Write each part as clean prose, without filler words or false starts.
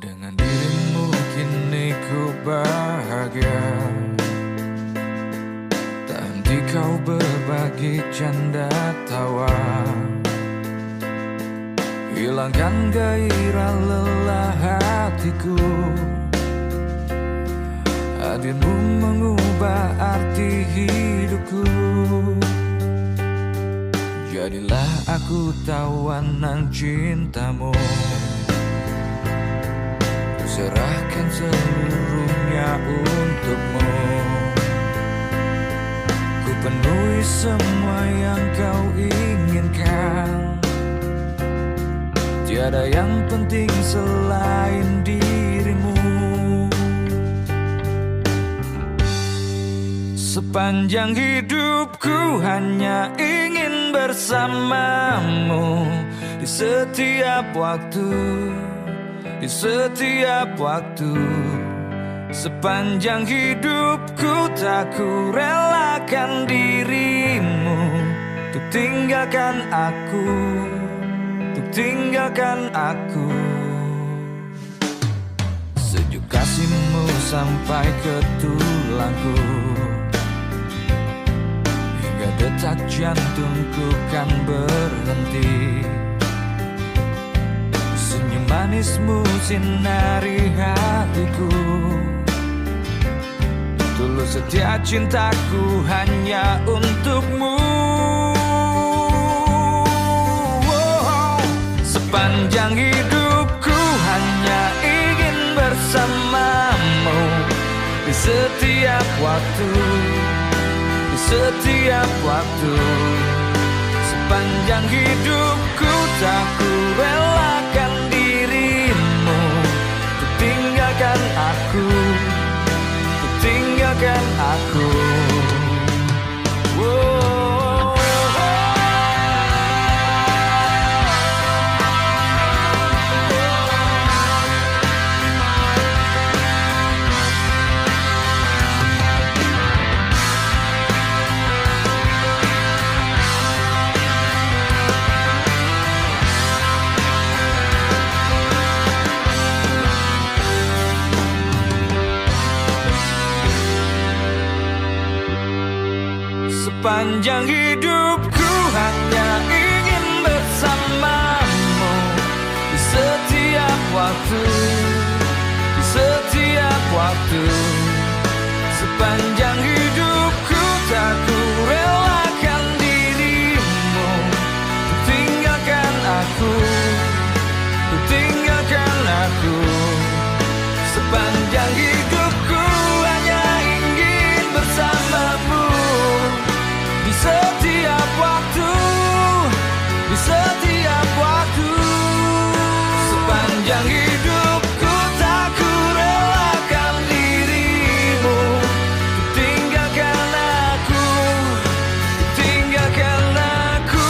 Dengan dirimu kini ku bahagia. Tak henti kau berbagi canda tawa, hilangkan gairah lelah hatiku. Hadirmu mengubah arti hidupku. Jadilah aku tawanan cintamu. Ku serahkan seluruhnya untukmu. Ku penuhi semua yang kau inginkan. Tiada yang penting selain dirimu. Sepanjang hidupku hanya ingin bersamamu. Di setiap waktu, di setiap waktu. Sepanjang hidupku tak ku relakan dirimu. Untuk tinggalkan aku, untuk tinggalkan aku. Sejuk kasihmu sampai ke tulangku. Detak jantungku kan berhenti. Senyum manismu sinari hatiku. Tulus setia cintaku hanya untukmu. Sepanjang hidupku hanya ingin bersamamu. Di setiap waktu, setiap waktu. Sepanjang hidupku tak ku relakan dirimu. Untuk tinggalkan aku, untuk tinggalkan aku. Sepanjang hidupku hanya ingin bersamamu. Di setiap waktu, di setiap waktu. Sepanjang hidupku tak ku relakan dirimu. Untuk tinggalkan aku, untuk tinggalkan aku. Sepanjang hidupku hanya ingin bersamamu. Di setiap waktu, di setiap waktu. Sepanjang hidupku tak ku relakan dirimu. Untuk tinggalkan aku, untuk tinggalkan aku.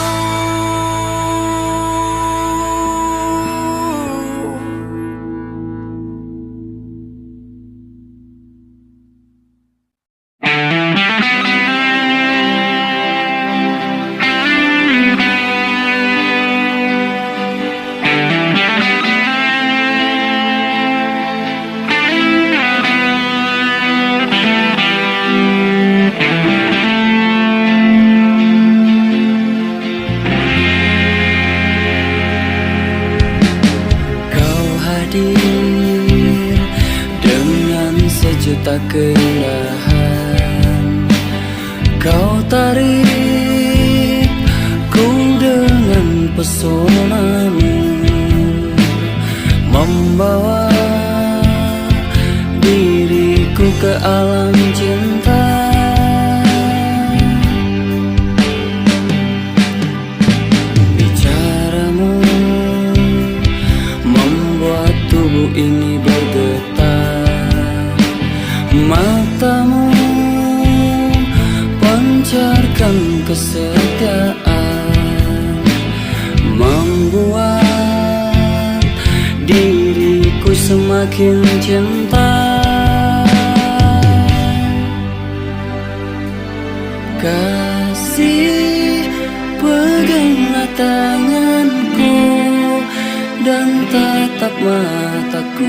Sejuta keindahan kau tarik ku dengan pesonamu, membawa diriku ke alam cinta. Bicaramu membuat tubuh ini bergetar. Matamu pancarkan kesetiaan, membuat diriku semakin cinta. Kasih, peganglah tanganku dan tatap mataku,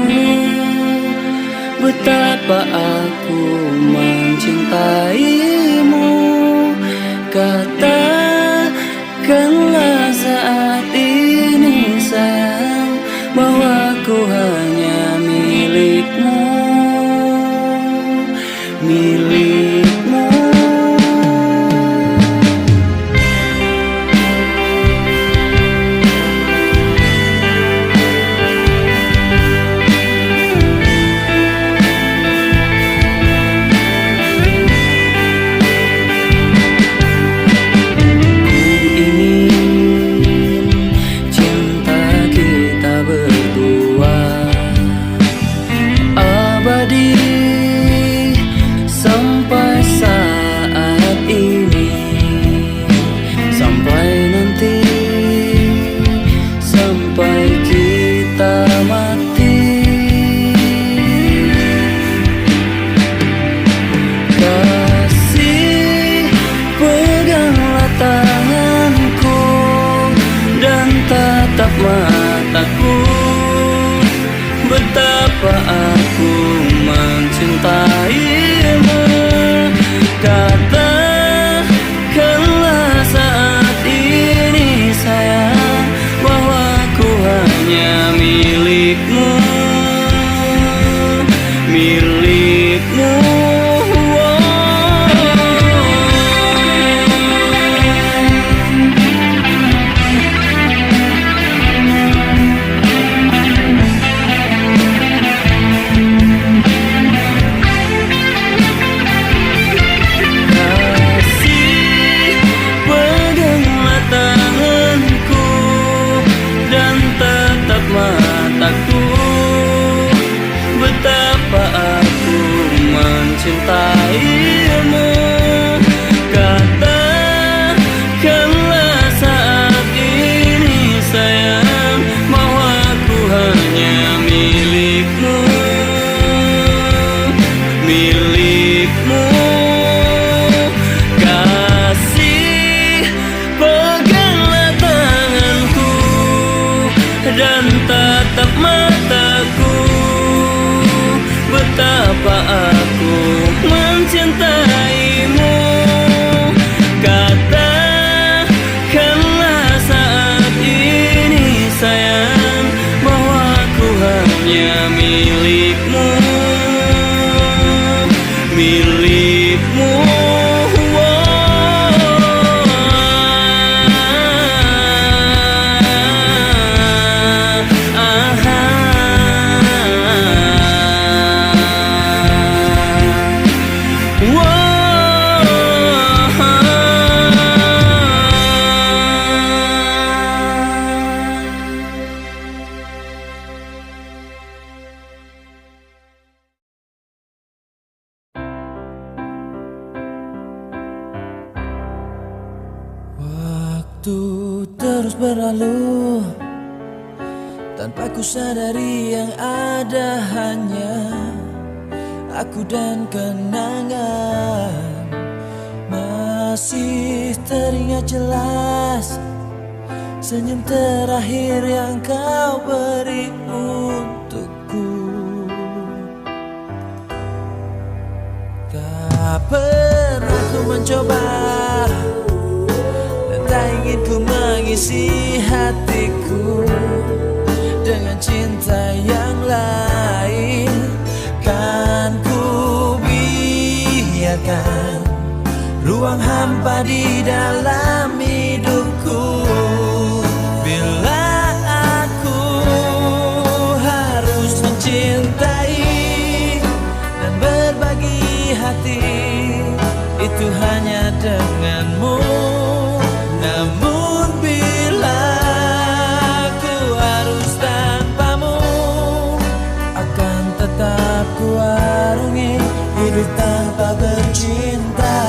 betapa aku mencintaimu. Katakanlah saat ini sayang, bahwa ku hanya milikmu, milikmu. Sampai saat ini, sampai nanti, sampai kita mati. Kasih, peganglah tanganku dan tatap mataku, betapa aku mencintaimu. Katakanlah saat ini sayang, bahwa ku hanya milikmu, milikmu. Mataku, betapa aku mencintaimu. Katakanlah saat ini sayang, bahwa ku hanya milikmu, milikmu. Kasih, peganglah tanganku dan tatap mataku, betapa aku mencintaimu. Katakanlah saat ini sayang, bahwa ku hanya milikmu, milikmu. Waktu terus berlalu tanpa ku sadari yang ada hanya aku dan kenangan. Masih teringat jelas senyum terakhir yang kau beri untukku. Tak pernah ku mencoba, tak ingin ku mengisi hatiku dengan cinta yang lain. Kan ku biarkan ruang hampa di dalam hidupku. Bila aku harus mencintai dan berbagi hati, itu hanya denganmu. Namun bila ku harus tanpamu, akan tetap ku arungi hidup tanpa bercinta.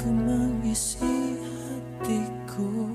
ku mengisi hatiku.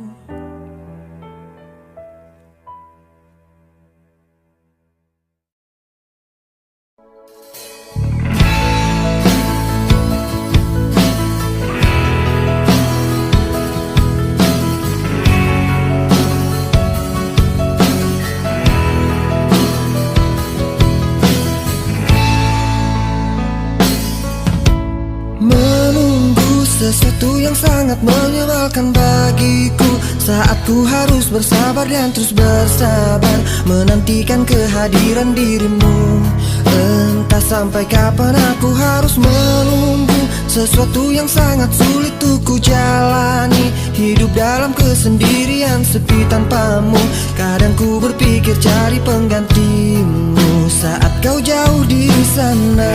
Sesuatu yang sangat menyebalkan bagiku, saat ku harus bersabar dan terus bersabar menantikan kehadiran dirimu. Entah sampai kapan aku harus menunggu sesuatu yang sangat sulit untuk ku jalani. Hidup dalam kesendirian sepi tanpamu, kadang ku berpikir cari penggantimu saat kau jauh di sana.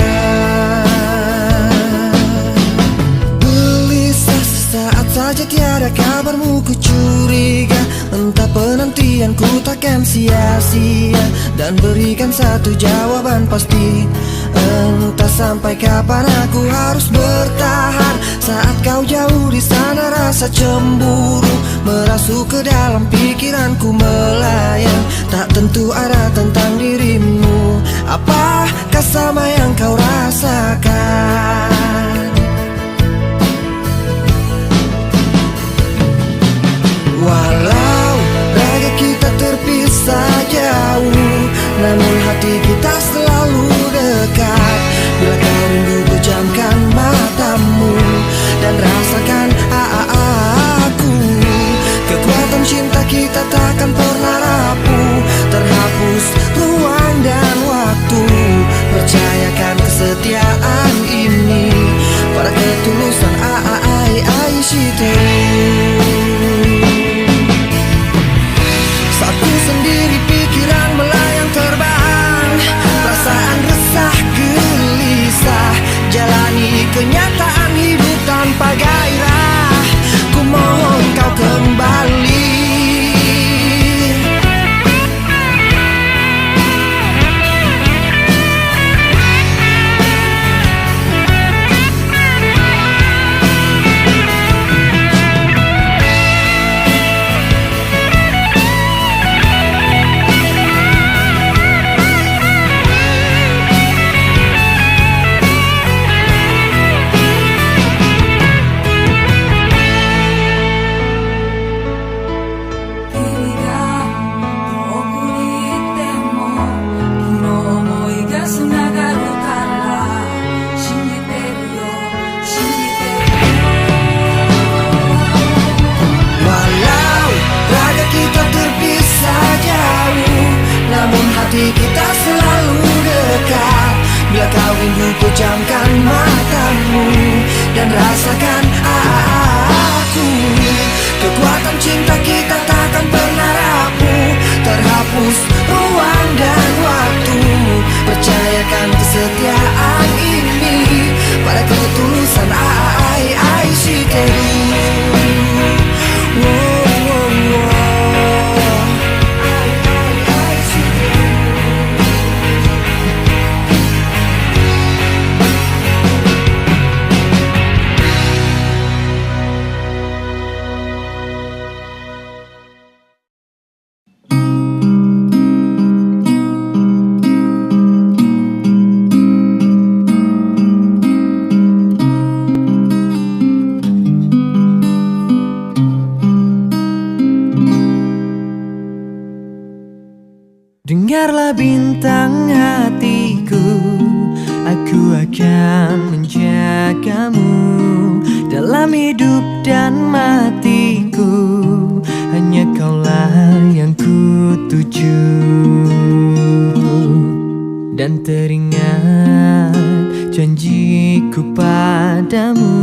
Saat saja tiada kabarmu ku curiga, entah penantianku takkan sia-sia, dan berikan satu jawaban pasti. Entah sampai kapan aku harus bertahan saat kau jauh di sana. Rasa cemburu merasuk ke dalam pikiranku melayang, tak tentu arah tentang dirimu. Apakah sama yang kau rasakan? Walau raga kita terpisah jauh, namun hati kita selalu dekat. Bila kau rindu pejamkan matamu dan rasakan aku. Kekuatan cinta kita takkan pernah rapuh, terhapus ruang dan waktu. Percayakan kesetiaan ini pada ketulusan Saat ku sendiri pikiran melayang terbang, perasaan resah gelisah, jalani kenyataan hidup tanpa gairah. Ku mohon kau kembali. Hati kita selalu dekat. Bila kau rindu pejamkan matamu dan rasakan aku. Kekuatan cinta kita takkan pernah rapuh, terhapus ruang dan waktu. Percayakan kesetiaan ini pada ketulusan I see you. Dengarlah bintang hatiku, aku akan menjagamu dalam hidup dan matiku. Hanya kaulah yang ku tuju. Dan teringat janjiku padamu,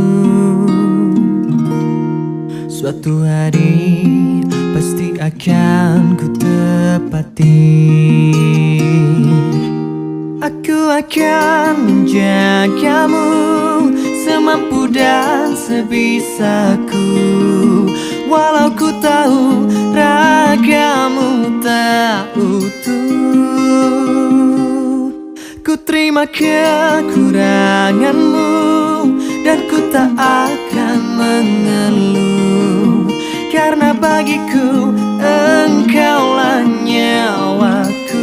suatu hari pasti akan ku tepati. Aku akan menjagamu semampu dan sebisaku, walau ku tahu ragamu tak utuh. Ku terima kekuranganmu dan ku tak akan mengeluh, karena bagiku engkaulah nyawaku.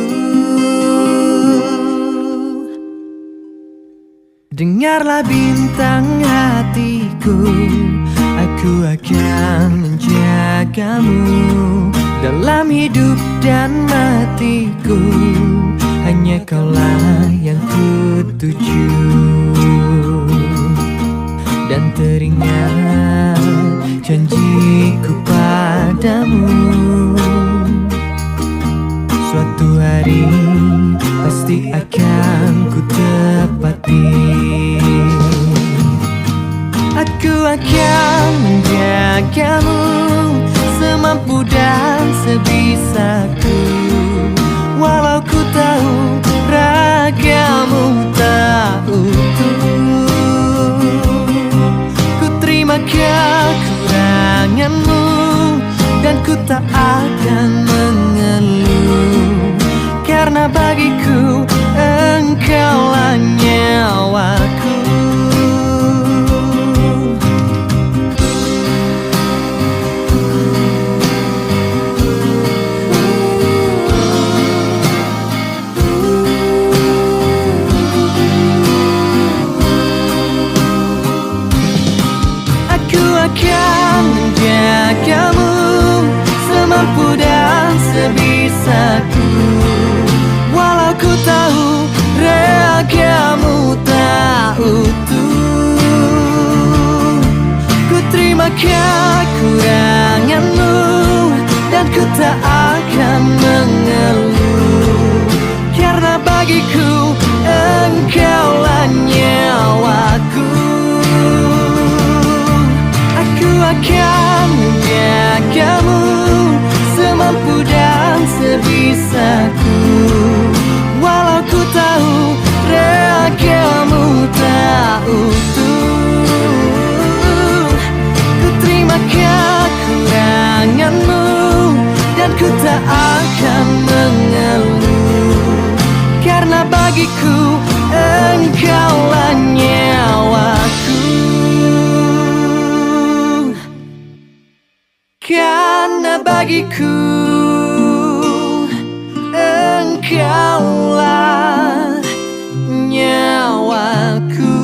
Dengarlah bintang hatiku, aku akan menjagamu dalam hidup dan matiku. Hanya kaulah yang ku tuju, dan teringat janjiku padamu. Suatu hari pasti akan ku tepati. Aku akan menjagamu semampu dan sebisaku, walau ku tahu ragamu tak utuh. Ku terima kekuranganmu dan ku tak akan mengeluh, karena bagiku engkaulah nyawaku. Aku akan menjagamu semampu dan sebisaku, walau ku tahu ragamu tak utuh. Ku terima kekuranganmu dan ku tak akan mengeluh, karena bagiku engkaulah nyawaku. Aku akan menjagamu semampu dan sebisaku, walau ku tahu ragamu tak utuh. Ku terima kekuranganmu dan ku tak akan mengeluh, karena bagiku engkaulah nyawaku. Karena bagiku engkaulah nyawaku.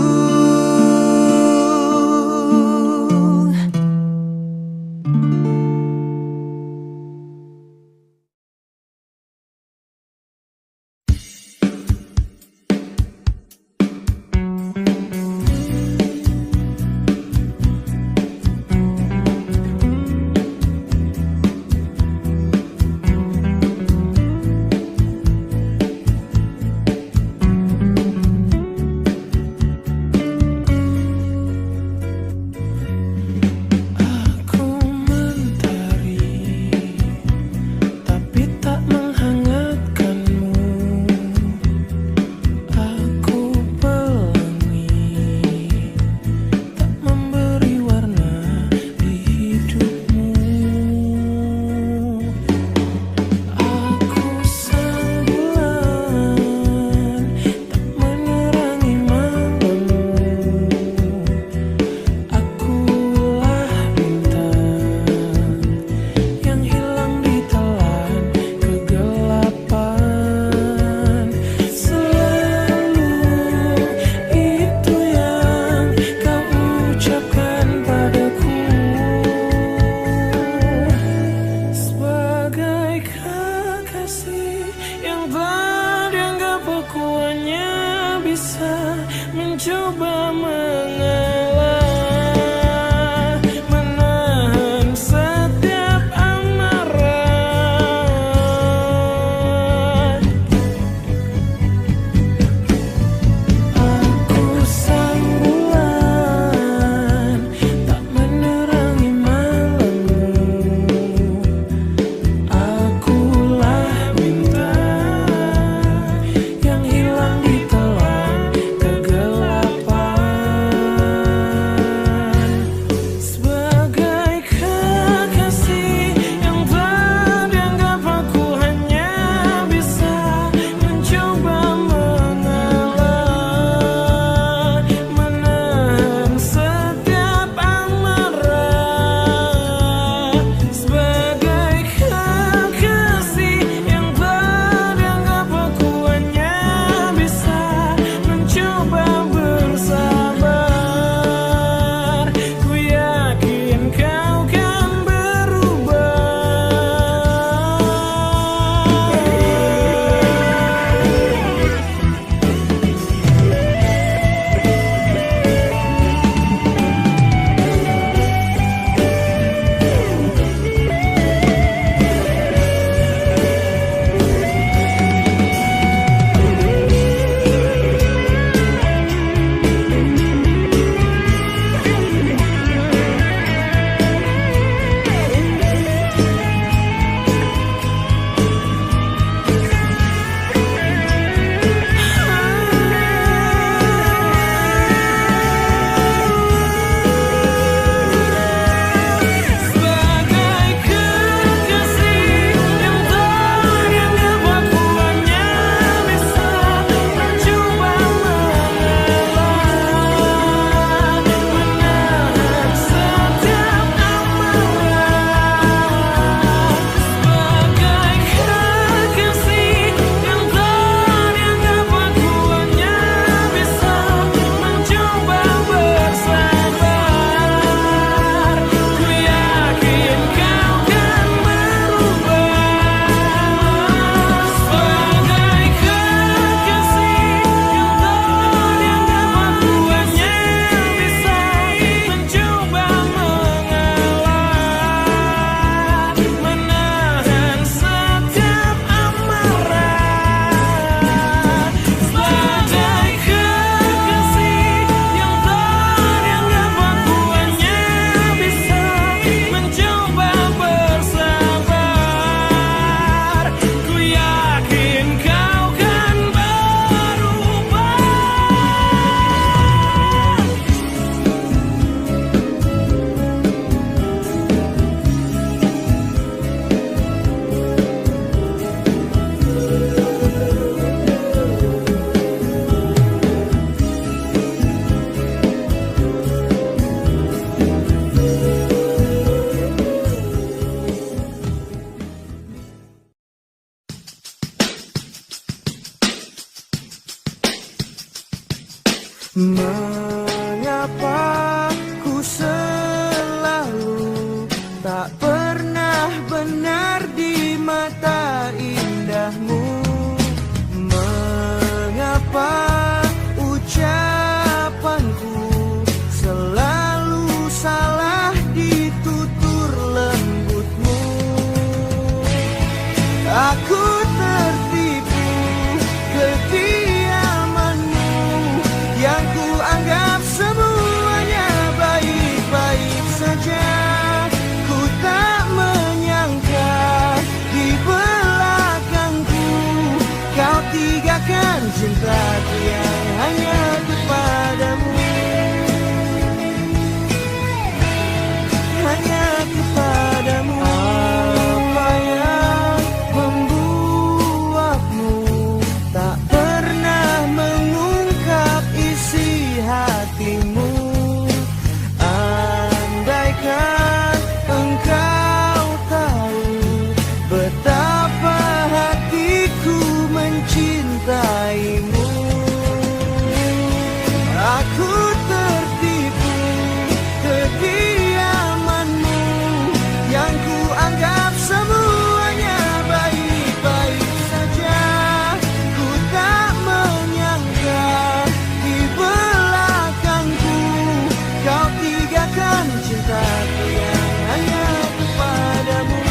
Katakan cintaku yang hanya kepadamu.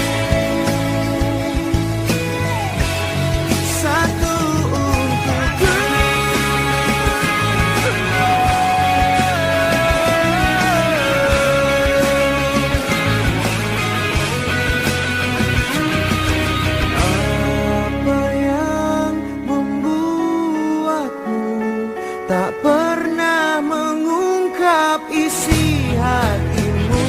Satu untukku. Apa yang membuatmu tak pernah mengungkap isi hatimu?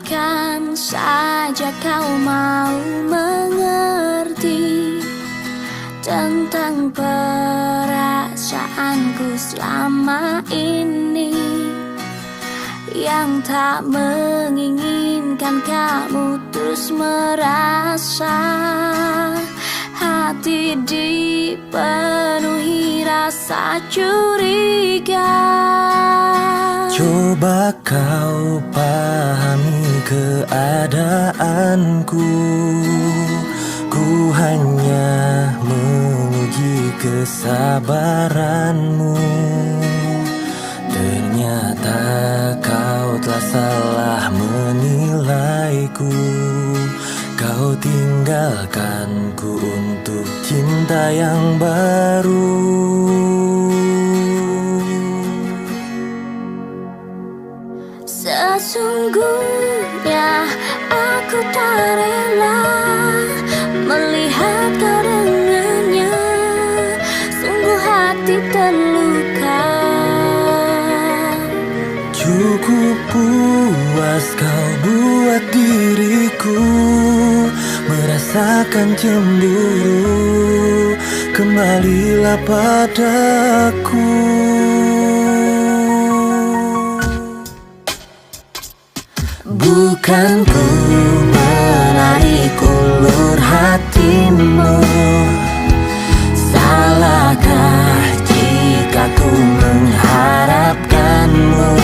Andaikan saja kau mau mengerti tentang perasaanku selama ini, yang tak menginginkan kamu terus merasa hati dipenuhi rasa curiga. Coba kau pahami keadaanku, ku hanya menguji kesabaranmu. Ternyata kau telah salah menilaiku. Kau tinggalkanku untuk cinta yang baru. Sesungguhnya aku tak rela melihat kau dengannya. Sungguh hati terluka. Cukup puas kau buat diriku merasakan cemburu. Kembalilah padaku. Bukan ku menarik ulur hatimu. Salahkah jika ku mengharapkanmu?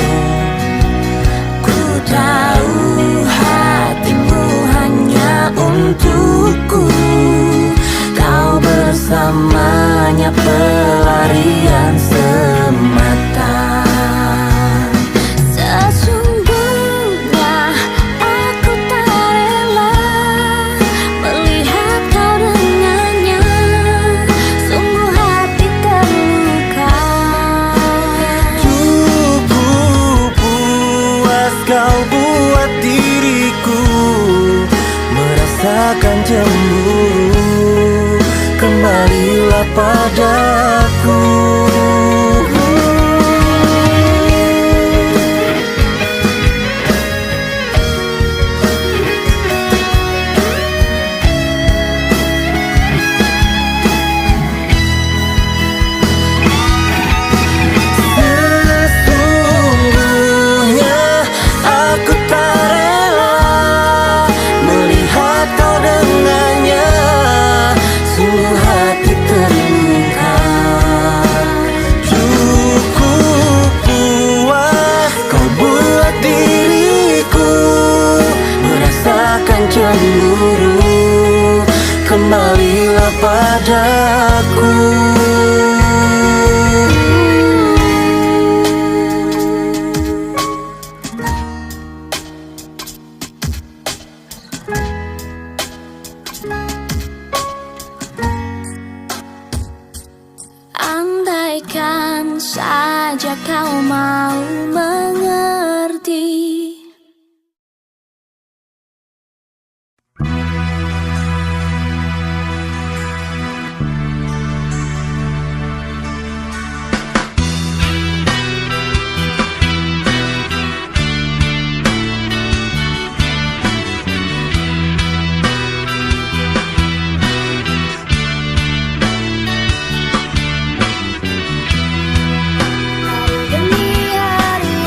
Ku tahu hatimu hanya untukku. Kau bersamanya pelarian semata. Merasakan cemburu, kembalilah padaku. Cemburu, kembalilah padaku. Andaikan saja kau mau mengerti. Demi hari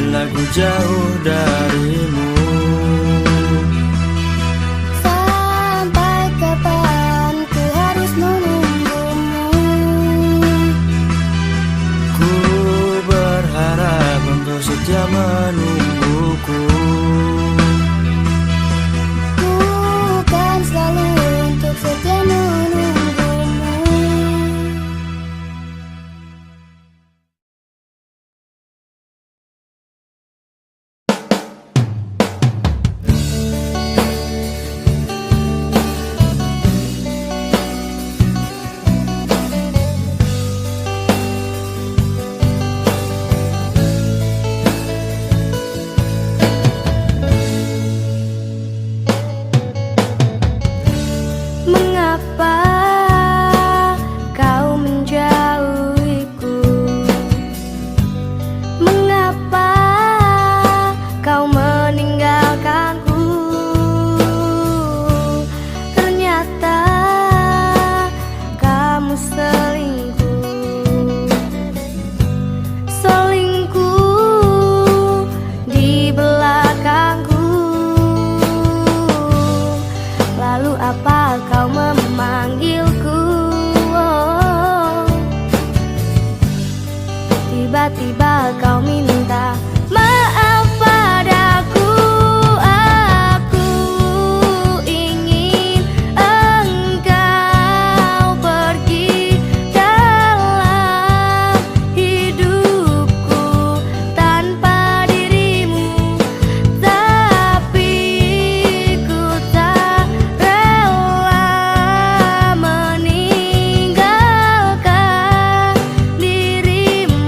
bila ku jauh darimu. Sampai kapan ku harus menunggumu? Ku berharap untuk setia menungguku. Ku kan selalu untuk setia menunggumu. Mengapa kau menjauhiku? Mengapa kau meninggalkanku? Ternyata kamu selingkuh. Selingkuh di belakangku. Lalu apa kau memanggilku? Oh, tiba-tiba kau minta maaf padaku. Aku ingin engkau pergi dalam hidupku tanpa dirimu, tapi ku tak rela meninggalkan dirimu.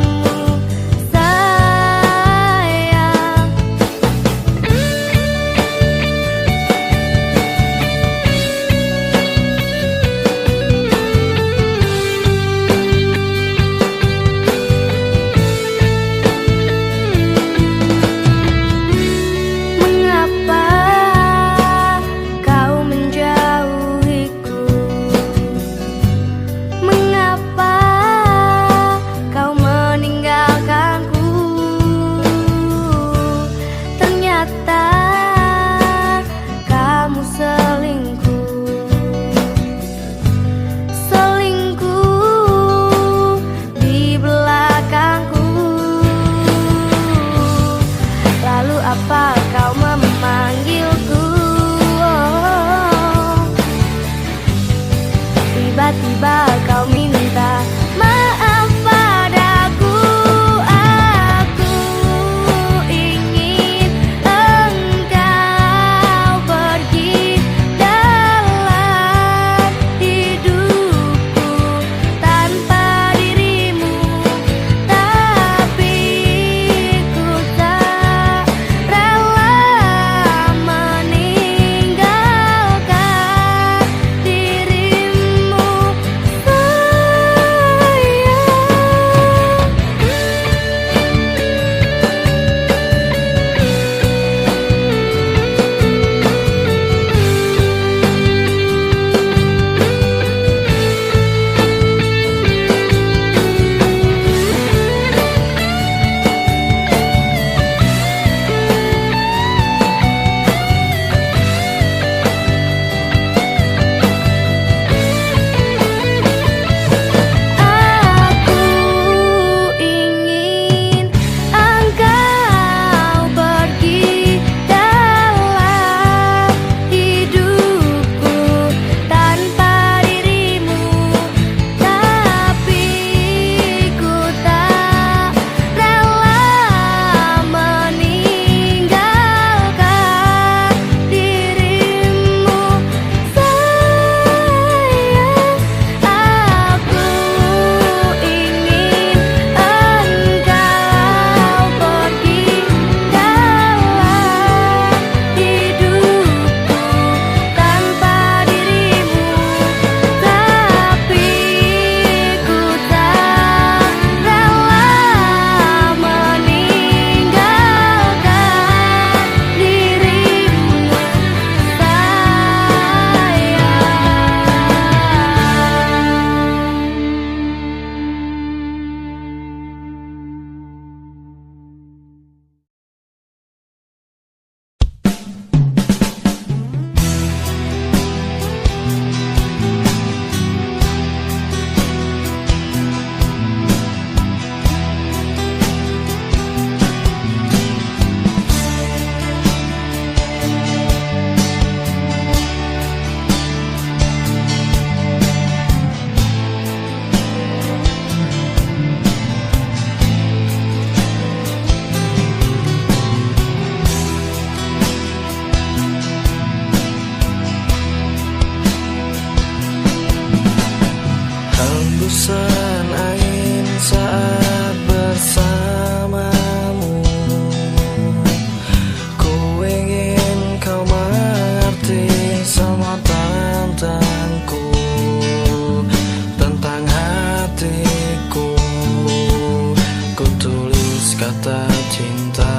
kata cinta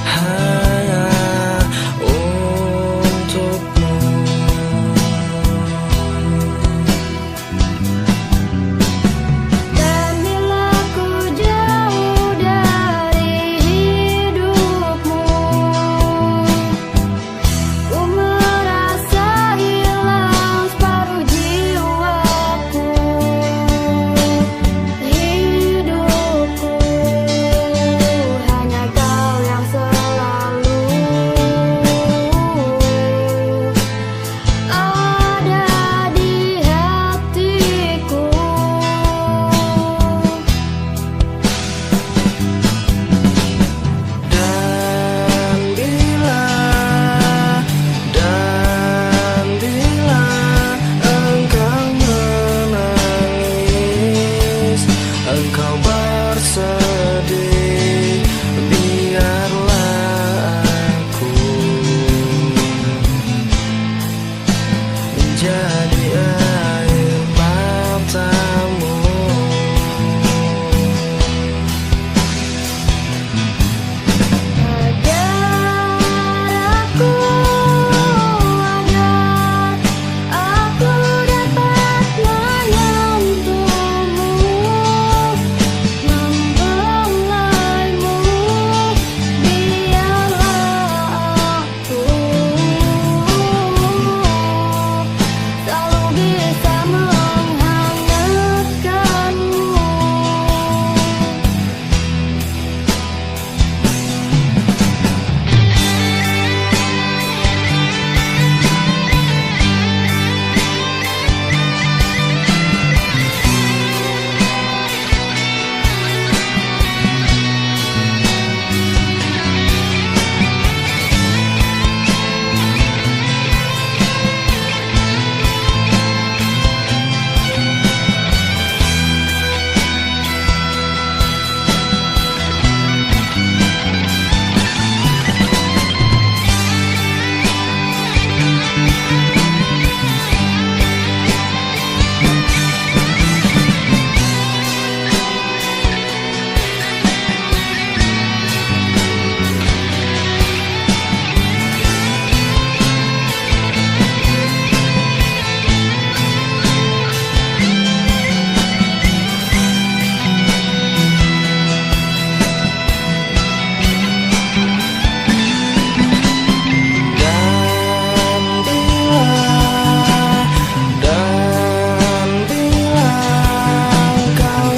hanya untukmu. Dan bila ku jauh dari hidupmu, ku merasa hilang separuh jiwaku. Hidupku hanya kau yang selalu ada di hatiku. Dan bila engkau menangis, engkau bersedih, biarlah aku menjadi air matamu. Agar aku dapat menyentuhmu, membelaimu, biarlah aku selalu bisa menghangatkanmu. Dan bila engkau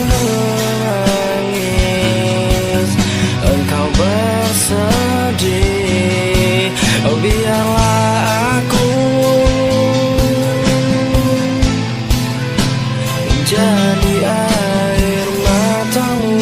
menangis, engkau bersedih, biarlah aku menjadi air matamu.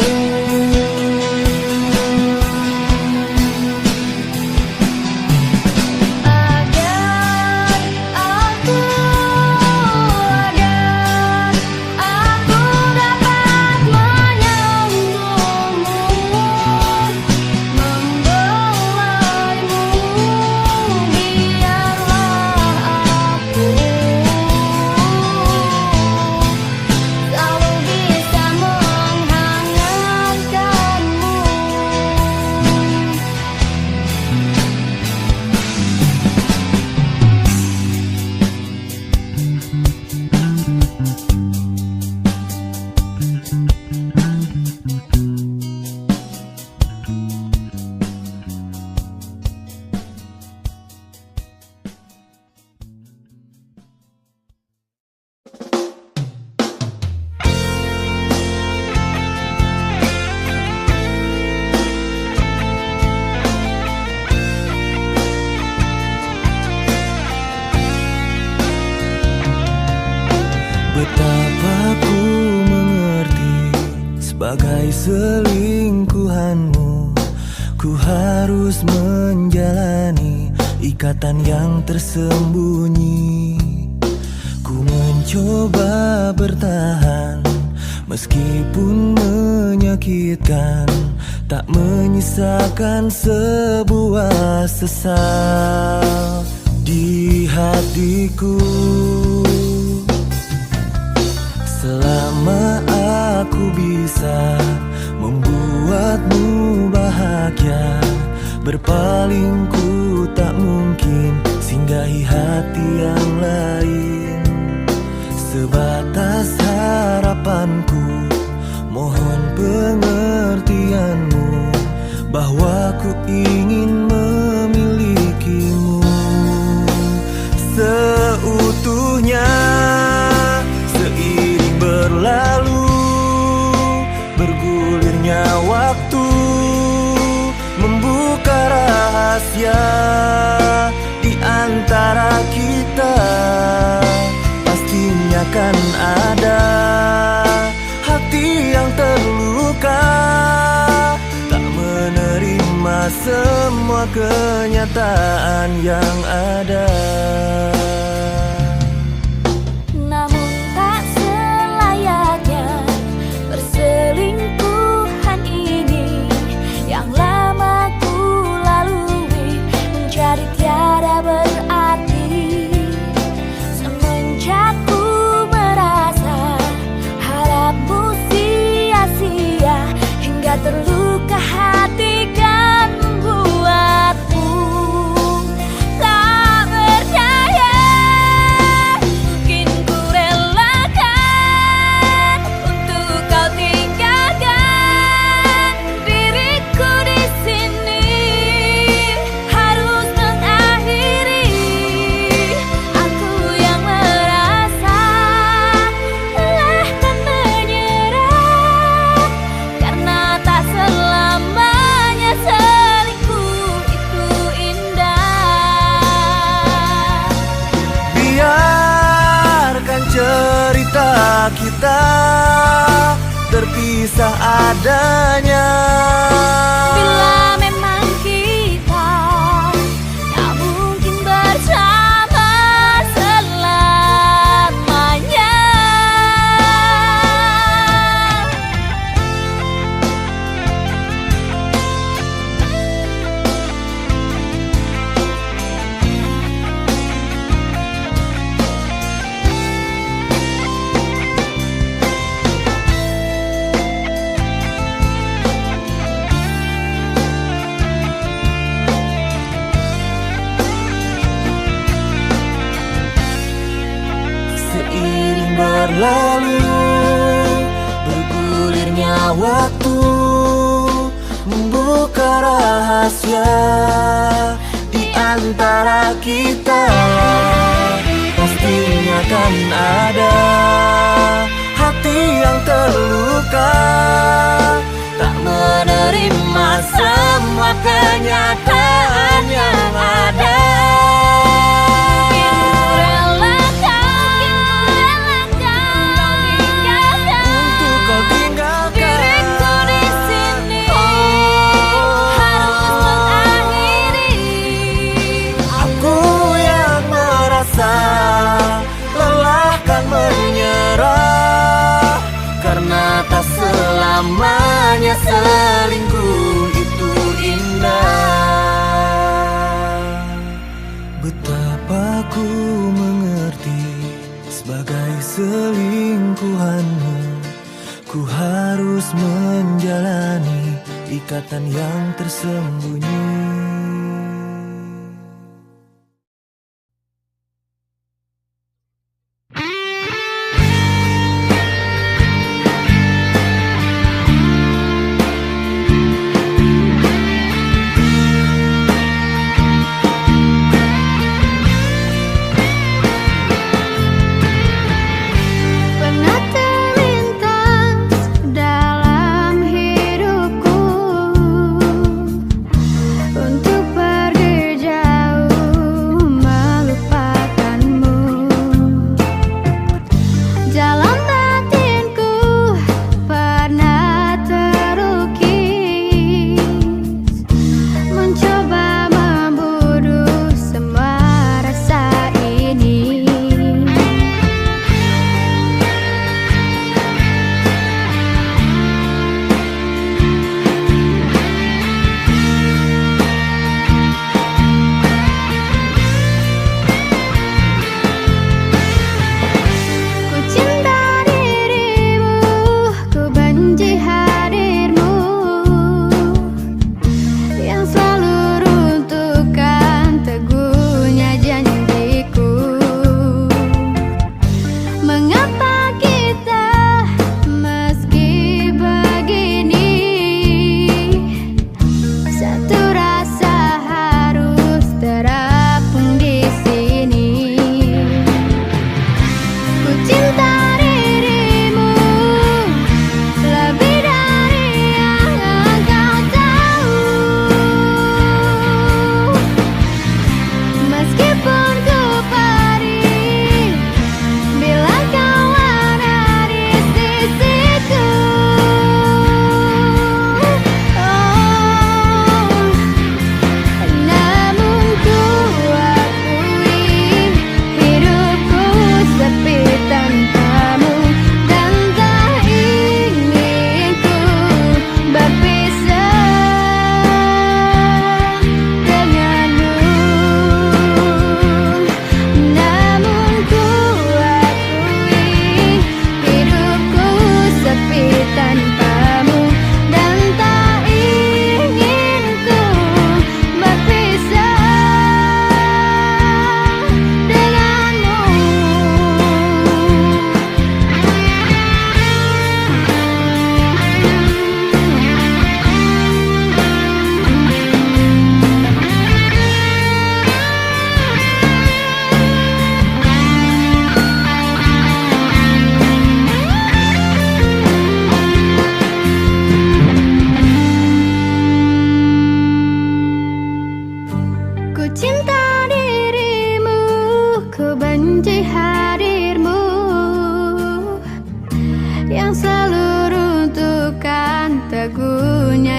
Betapa ku mengerti sebagai selingkuhanmu, ku harus menjalani ikatan yang tersembunyi. Ku mencoba bertahan meskipun menyakitkan, tak menyisakan sebuah sesal di hatiku. Selama aku bisa membuatmu bahagia, berpaling ku tak mungkin singgahi hati yang lain. Sebatas harapanku, mohon pengertianmu, bahwa ku ingin memilikimu seutuhnya. Seiring berlalu, bergulirnya waktu, membuka rahasia di antara kita. Pastinya kan ada hati yang terluka, tak menerima semua kenyataan yang ada. Namun tak selayaknya perselingkuhan ini yang lama ku lalui menjadi tiada berarti. Semenjak ku merasa harapmu sia-sia, hingga terluka hati kan membuatmu tak berdaya. Mungkin ku relakan untuk kau tinggalkan diriku di sini, harus mengakhiri. Aku yang merasa lelah dan menyerah, karena tak selamanya selingkuh itu indah. Biarkan cerita kita terpisah adanya. Bila memang kita tak mungkin bersama selamanya. Seiring berlalu, bergulirnya waktu, membuka rahasia di antara kita. Pastinya kan ada hati yang terluka, tak menerima semua kenyataan yang ada. Untuk kau tinggalkan Diriku di sini harus mengakhiri. aku yang merasa lelah kan menyerah, karena tak selamanya selingkuh itu indah. Betapa ku mengerti sebagai selingkuhanmu, ku harus menjalani ikatan yang tersembunyi. Pernah terlintas dalam hidupku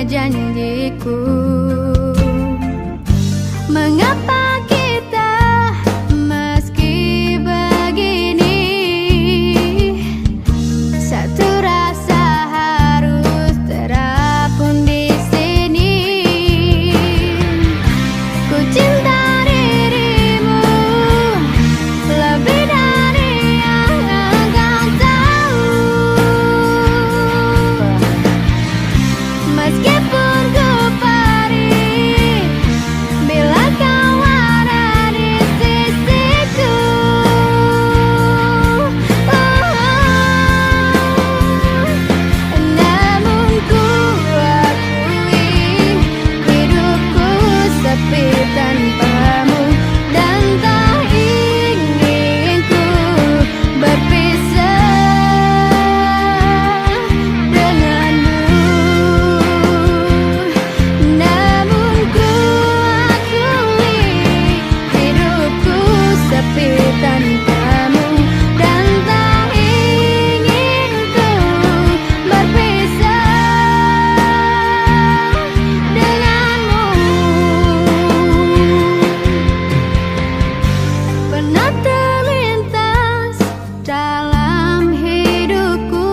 janjiku. Mengapa kita meski begini, satu rasa harus terapun di sini. Ku cinta dirimu lebih dari yang engkau tahu. Meskipun ku perih, bila kau ada di sisiku. Namun ku akui hidupku sepi tanpamu, dan tak ingin ku berpisah denganmu. Namun ku akui hidupku sepi tanpamu, dan tak ingin ku berpisah denganmu. Pernah terlintas dalam hidupku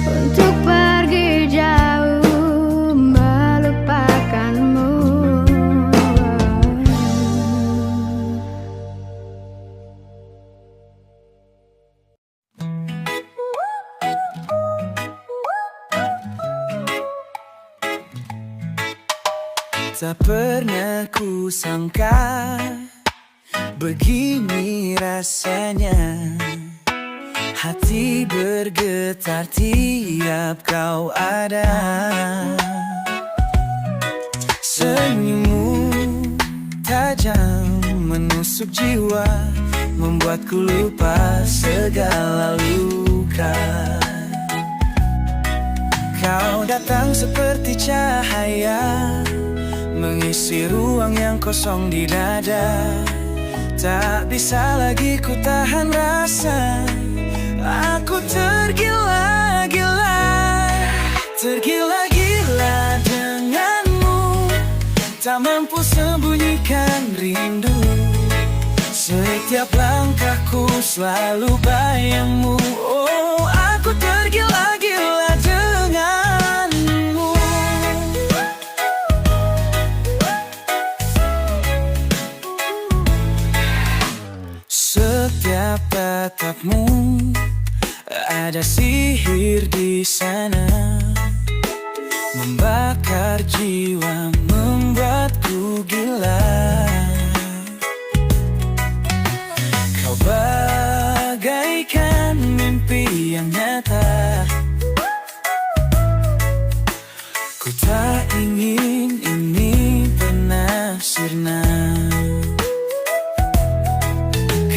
untuk pergi jauh melupakanmu. Tak pernah ku sangka begini rasanya, hati bergetar tiap kau ada. Senyummu tajam menusuk jiwa, membuatku lupa segala luka. Kau datang seperti cahaya, mengisi ruang yang kosong di dada. Tak bisa lagi ku tahan rasa, aku tergila-gila. Tergila-gila denganmu, tak mampu sembunyikan rindu. Setiap langkahku selalu bayangmu. Oh, aku tergila-gila denganmu. Setiap tatapmu ada sihir di sana, membakar jiwa, membuatku gila. Kau bagaikan mimpi yang nyata, ku tak ingin ini pernah sirna.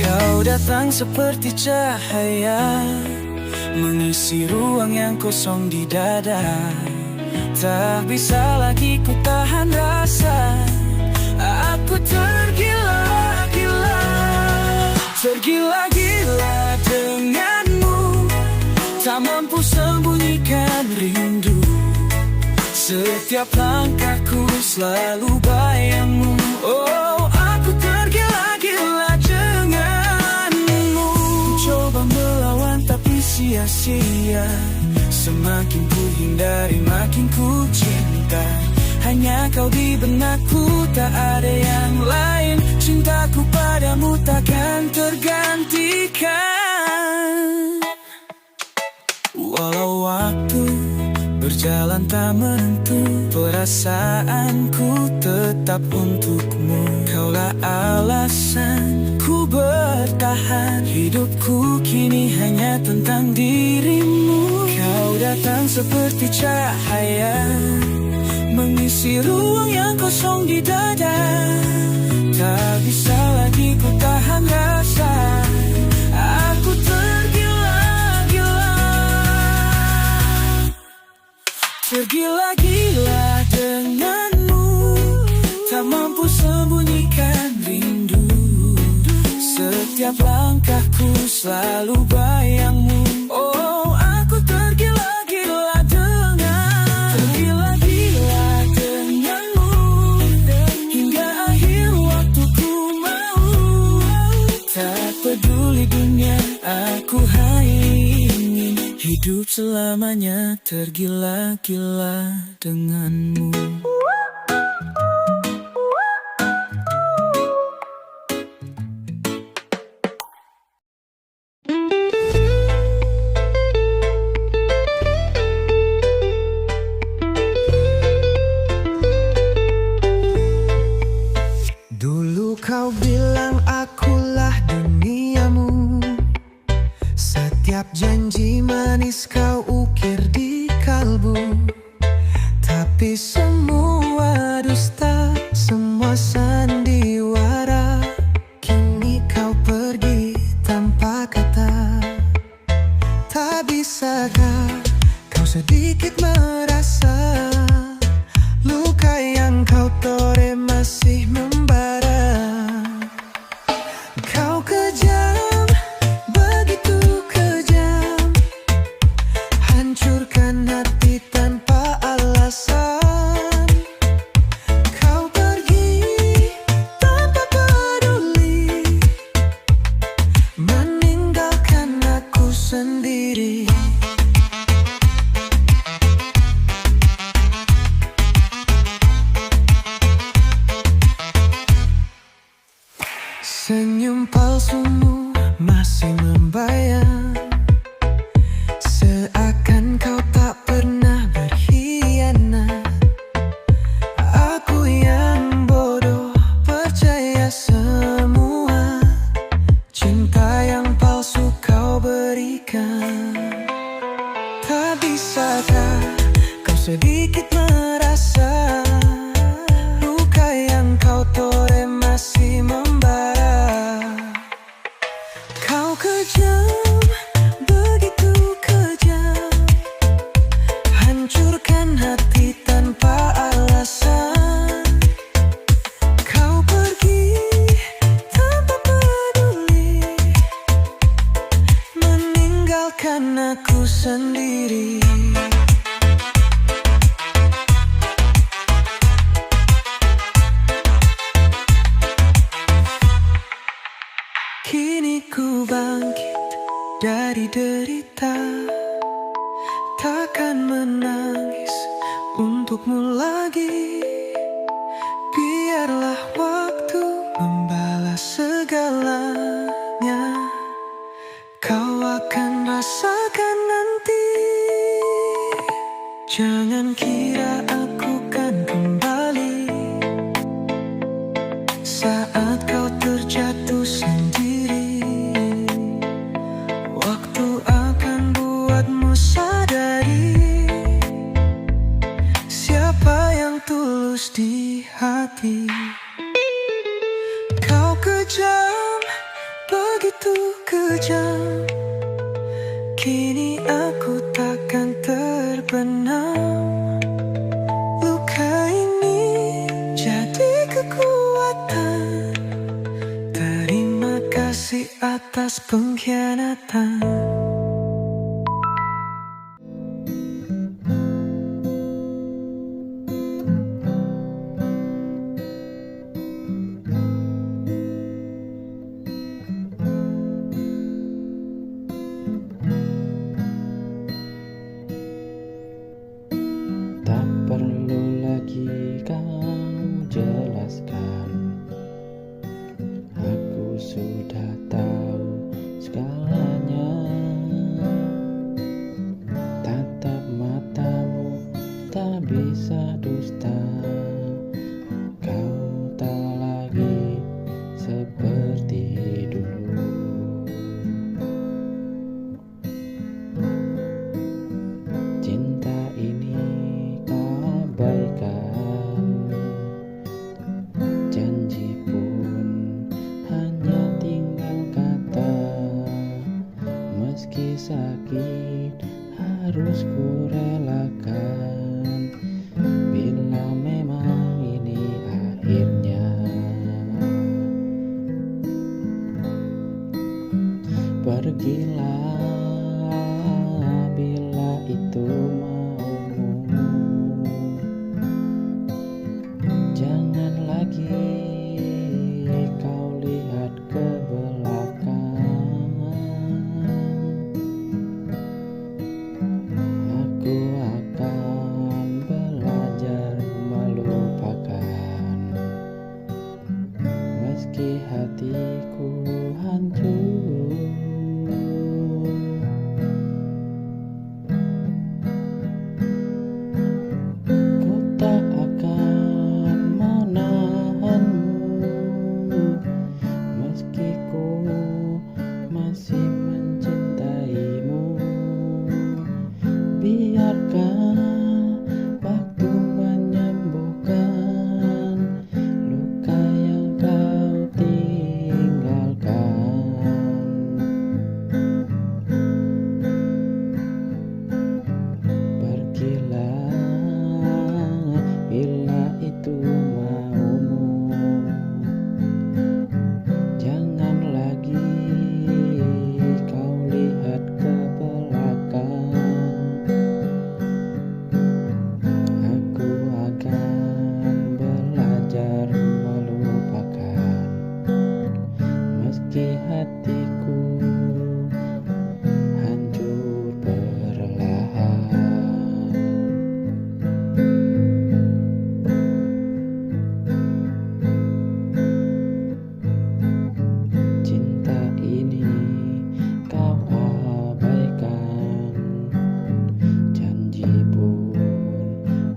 Kau datang seperti cahaya, mengisi ruang yang kosong di dada. Tak bisa lagi ku tahan rasa, aku tergila-gila. Tergila-gila denganmu, tak mampu sembunyikan rindu. Setiap langkahku selalu bayangmu. Oh, aku tergila-gila denganmu. Coba melawan tapi sia-sia, semakin ku hindari makin ku cinta. Hanya kau di benakku, tak ada yang lain. Cintaku padamu takkan tergantikan. Walau waktu berjalan tak menentu, perasaanku tetap untukmu. Kaulah alasan ku bertahan, hidupku kini hanya tentang dirimu. Kau datang seperti cahaya, mengisi ruang yang kosong di dada. Tak bisa lagi ku tahan rasa, aku tergila-gila. Tergila-gila denganmu, tak mampu sembunyikan rindu. Setiap langkahku selalu bayangmu. Oh, aku tergila-gila denganmu. hidup selamanya tergila-gila denganmu. Dulu kau bilang akulah duniamu, setiap janji manis kau ukir di kalbu. Tapi semua dusta, semua sandiwara. Kini kau pergi tanpa kata. Tak bisakah kau sedikit merasa luka yang kau toreh masih membara. Kau kejam, begitu kejam, hancurkan hati tanpa alasan. Kau pergi tanpa peduli, meninggalkan aku sendiri. Senyum palsumu masih membayang, seakan kau tak pernah berkhianat. Aku yang bodoh percaya semua cinta yang palsu kau berikan. Tak bisakah kau sedikit merasa luka yang kau toreh masih membara. Kau kejam, begitu kejam, hancurkan hati tanpa alasan. Kau pergi tanpa peduli, meninggalkan aku sendiri. Kini ku bangkit dari derita, takkan menangis untukmu lagi. Biarlah waktu membalas segalanya, kau akan rasakan nanti. Jangan kira aku kan kembali saat kau terjatuh sendiri. Waktu akan buatmu sadari siapa yang tulus di hati. Kau kejam, begitu kejam, kini aku takkan terbenam. Luka ini jadi kekuatan. Terima kasih atas pengkhianatan. Tak perlu lagi kau jelaskan, aku sudah tahu segalanya. Tatap matamu tak bisa dusta, kau tak lagi seperti dulu. Cinta ini kau abaikan, janji pun hanya tinggal kata. Meski sakit harus ku relakan, bila memang ini akhirnya. Pergilah bila itu maumu, jangan lagi kau lihat ke belakang. Biarkan waktu menyembuhkan luka yang kau tinggalkan. Pergilah bila itu maumu, jangan lagi kau lihat ke belakang. Aku akan belajar melupakan, meski hatiku hancur perlahan. Cinta ini kau abaikan, janji pun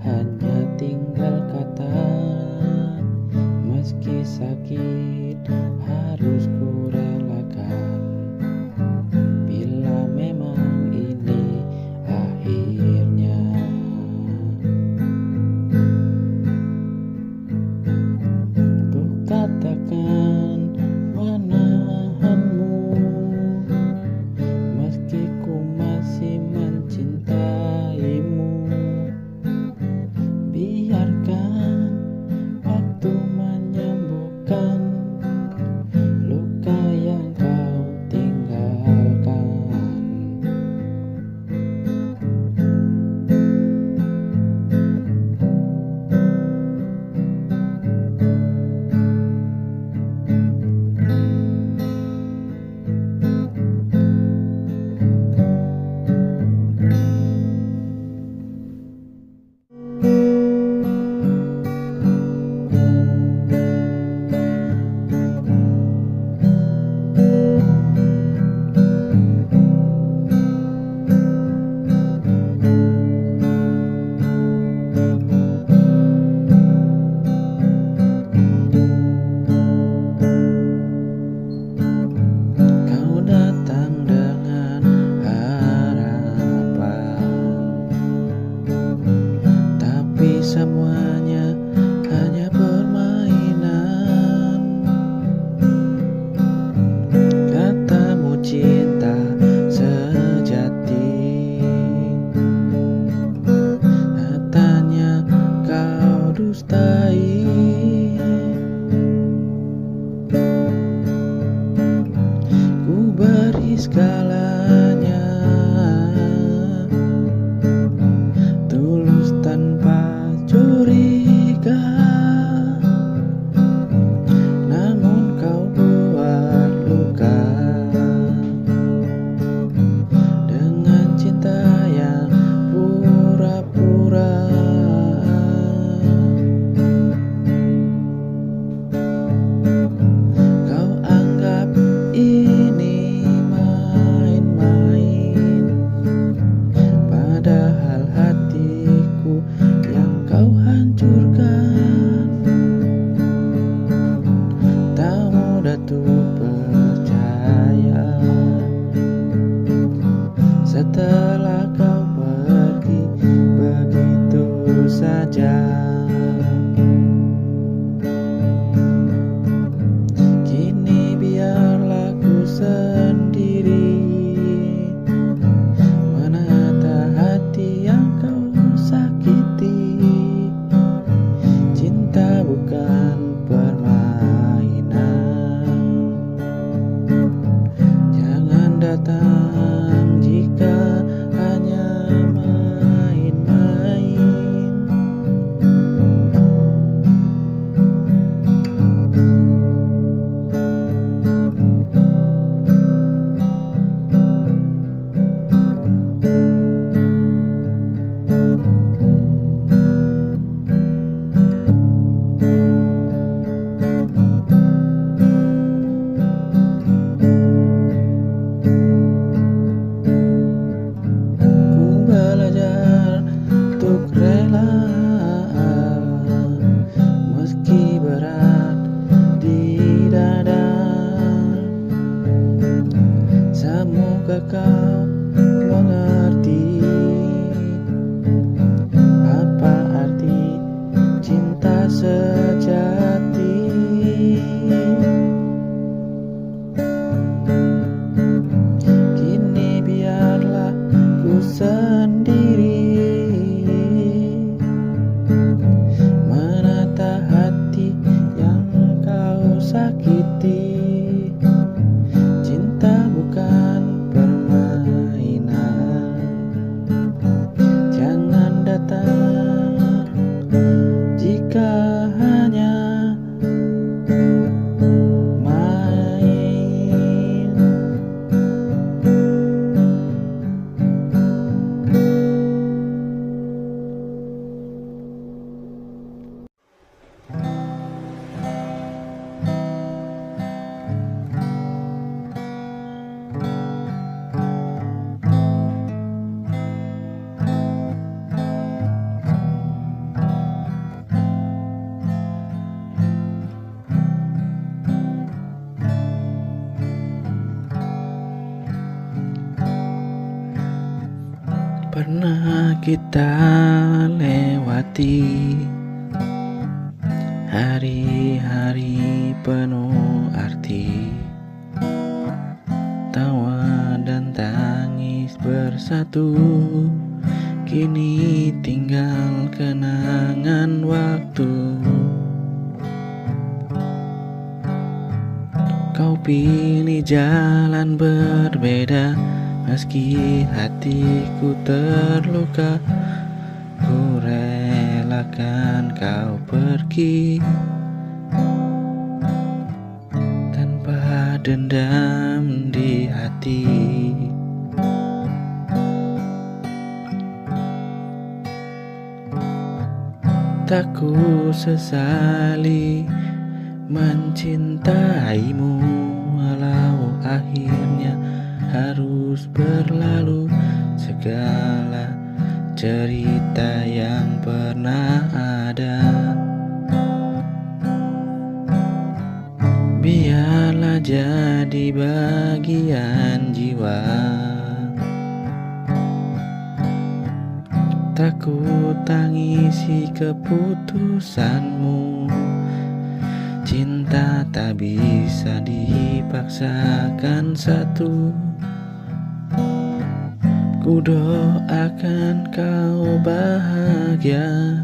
hanya tinggal kata. Meski sakit harus ku relakan, bila memang ini akhirnya. Ku katakan menahanmu, meski ku masih mencintaimu. Biarkan waktu menyembuhkan luka yang kau tinggalkan. Kau datang dengan harapan, tapi semuanya hanya permainan. Katamu cinta sejati, nyatanya kau dustai. Ku beri segalanya, tulus tanpa curiga. Namun kau buat luka dengan cinta yang pura-pura. Kau anggap ini main-main, padahal hatiku yang kau hancurkan. Tak mudah tuh percaya setelah kau pergi begitu saja. Kini biarlah ku sendiri menata hati yang kau sakiti. Cinta bukan permainan, jangan datang jika hanya sendiri, menata hati yang kau sakiti. Cinta bukan permainan, jangan datang jika hanya main. Pernah kita lewati hari-hari penuh arti, tawa dan tangis bersatu. Kini tinggal kenangan waktu. Kau pilih jalan berbeda, meski hatiku terluka. Ku relakan kau pergi tanpa dendam di hati. Tak ku sesali mencintaimu, walau akhirnya harus berlalu. Segala cerita yang pernah ada, biarlah jadi bagian jiwa. Tak ku tangisi keputusanmu, cinta tak bisa dipaksakan satu. Ku doakan kau bahagia,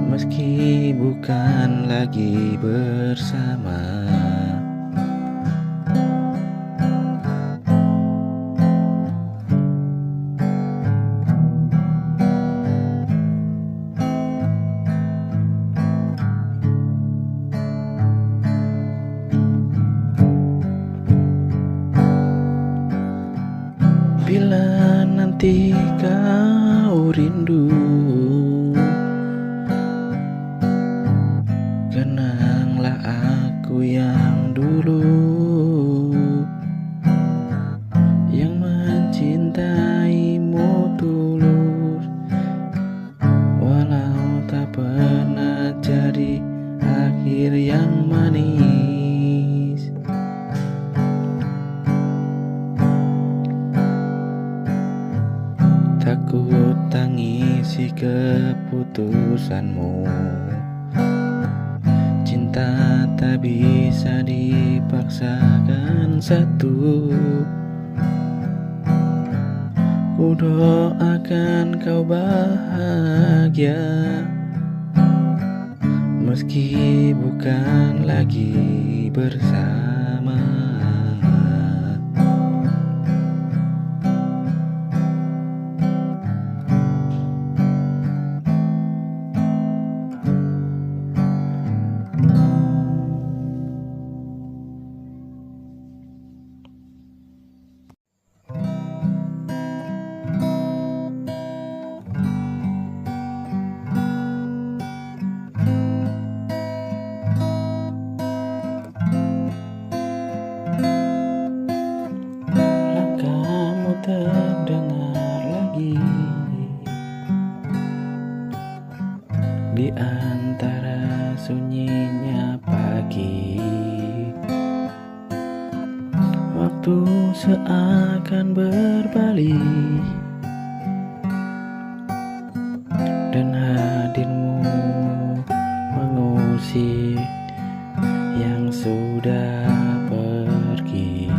meski bukan lagi bersama. Bila nanti kau rindu, kenanglah aku yang dulu, yang mencintaimu tulus, walau tak pernah jadi akhir yang manis. Tak ku tangisi keputusanmu, cinta tak bisa dipaksakan satu. Ku doakan kau bahagia, meski bukan lagi bersama. Terdengar lagi di antara sunyinya pagi. Waktu seakan berbalik dan hadirmu mengusik yang sudah pergi.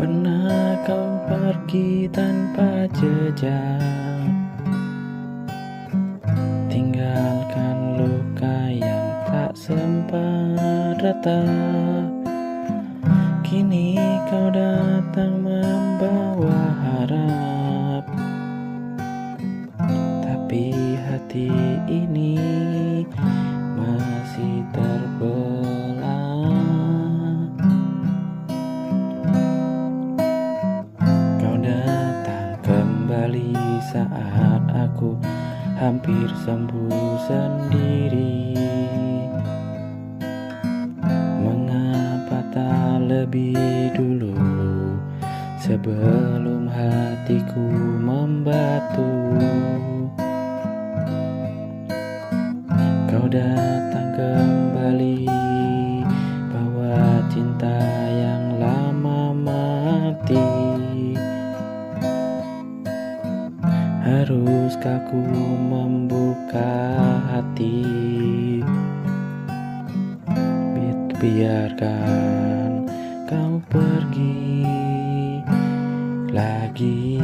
Pernah kau pergi tanpa jejak, tinggalkan luka yang tak sempat retak. Kini kau datang membawa harap, tapi hati ini masih terbelah. Kau datang kembali saat aku hampir sembuh sendiri. Mengapa tak lebih dulu, sebelum hatiku membatu? Kau datang kembali, bawa cinta yang lama mati. Haruskah ku membuka hati? Biarkan kau pergi lagi.